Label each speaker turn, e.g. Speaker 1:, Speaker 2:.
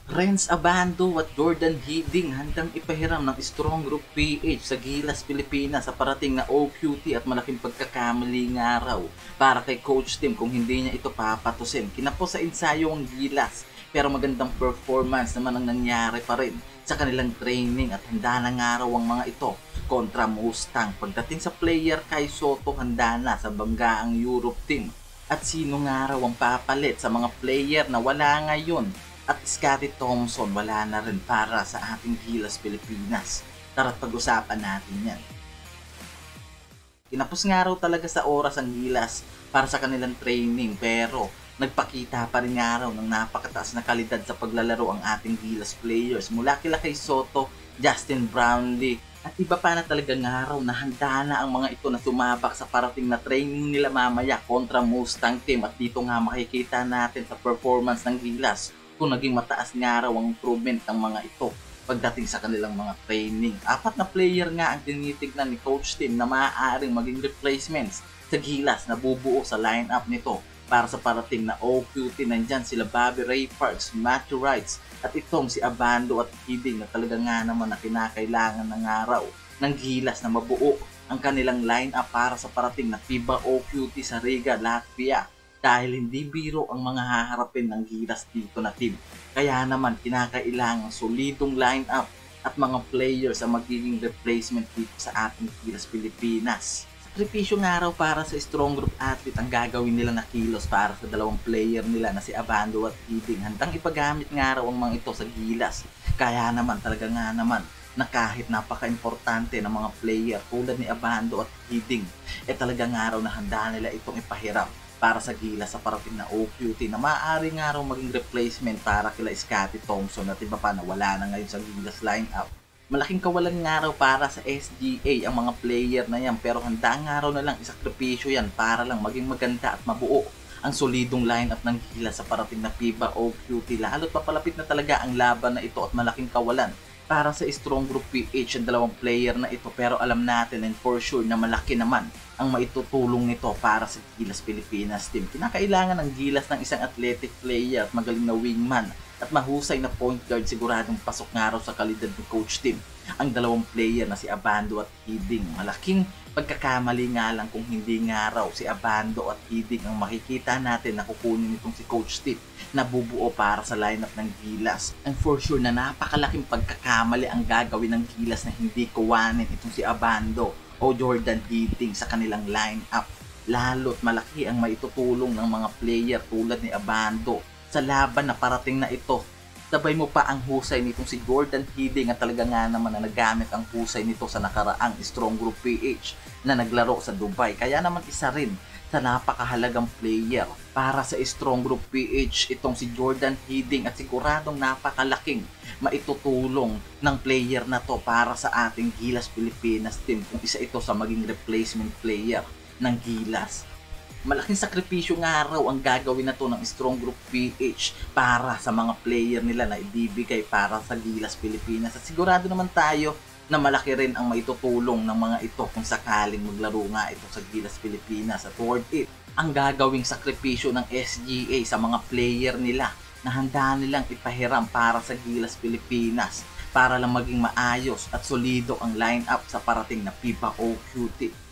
Speaker 1: Renz Abando at Jordan Hiding handang ipahiram ng Strong Group PH sa Gilas, Pilipinas sa parating na OQT at malaking pagkakamaling araw para kay Coach Tim kung hindi niya ito papatusin. Kinapos sa ensayo ang Gilas pero magandang performance naman ang nangyari pa rin sa kanilang training at handa ng araw ang mga ito kontra Mustang. Pagdating sa player kay Soto, handa na sa banggaang Europe team. At sino nga raw ang papalit sa mga player na wala ngayon? At Scottie Thompson wala na rin para sa ating Gilas Pilipinas. Tara't pag-usapan natin yan. Kinapos nga raw talaga sa oras ang Gilas para sa kanilang training pero nagpakita pa rin nga raw ng napakataas na kalidad sa paglalaro ang ating Gilas players mula kila kay Soto, Justin Brownlee at iba pa na talaga nga raw na handa na ang mga ito na sumabak sa parating na training nila mamaya kontra Mustang team at dito nga makikita natin sa performance ng Gilas kung naging mataas nga raw ang improvement ng mga ito pagdating sa kanilang mga training. 4 na player nga ang tinitignan ni Coach Tim na maaaring maging replacements sa Gilas na bubuo sa lineup nito para sa parating na OQT. Nandyan sila Bobby Ray Parks, Matthew Wrights at itong si Abando at Hiding na talaga nga naman na kinakailangan ng araw ng Gilas na mabuo ang kanilang lineup para sa parating na FIBA OQT sa Riga, Latvia. Dahil hindi biro ang mga haharapin ng Gilas dito na team. Kaya naman kinakailangan solidong lineup at mga players ang magiging replacement dito sa ating Gilas Pilipinas. Sakripisyo nga raw para sa strong group athlete ang gagawin nila na kilos para sa dalawang player nila na si Abando at Hiding. Handang ipagamit nga raw ang mga ito sa Gilas. Kaya naman talaga nga naman na kahit napaka-importante ng mga player tulad ni Abando at Hiding, talaga nga raw na handa nila itong ipahiram para sa Gilas sa parating na OQT na maaari nga raw maging replacement para kila Scottie Thompson at iba pa na wala na ngayon sa Gilas lineup. Malaking kawalan nga raw para sa SGA ang mga player na yan pero handa nga raw na lang isakripisyo yan para lang maging maganda at mabuo ang solidong lineup ng Gilas sa parating na FIBA OQT. Lalo't papalapit na talaga ang laban na ito at malaking kawalan para sa Strong Group PH ang dalawang player na ito pero alam natin and for sure na malaki naman ang maitutulong nito para sa Gilas Pilipinas team. Kinakailangan ng Gilas ng isang athletic player at magaling na wingman at mahusay na point guard. Siguradong pasok nga raw sa kalidad ni Coach Tim ang dalawang player na si Abando at Hiding. Malaking pagkakamali nga lang kung hindi nga raw si Abando at Hiding ang makikita natin na kukunin nitong si Coach Tim na bubuo para sa lineup ng Gilas. And for sure na napakalaking pagkakamali ang gagawin ng Gilas na hindi kuwanin itong si Abando o Jordan Hiding sa kanilang lineup. Lalo't malaki ang maitutulong ng mga player tulad ni Abando sa laban na parating na ito. Sabay mo pa ang husay nitong si Jordan Hiding at talaga nga naman na nagamit ang husay nito sa nakaraang Strong Group PH na naglaro sa Dubai. Kaya naman isa rin sa napakahalagang player para sa Strong Group PH itong si Jordan Hiding at siguradong napakalaking maitutulong ng player na to para sa ating Gilas Pilipinas team kung isa ito sa maging replacement player ng Gilas. Malaking sakripisyo nga raw ang gagawin na to ng Strong Group PH para sa mga player nila na ibibigay para sa Gilas Pilipinas. At sigurado naman tayo na malaki rin ang maitutulong ng mga ito kung sakaling maglaro nga ito sa Gilas Pilipinas. At worth it ang gagawing sakripisyo ng SGA sa mga player nila na handa nilang ipahiram para sa Gilas Pilipinas para lang maging maayos at solido ang lineup sa parating na FIBA OQT.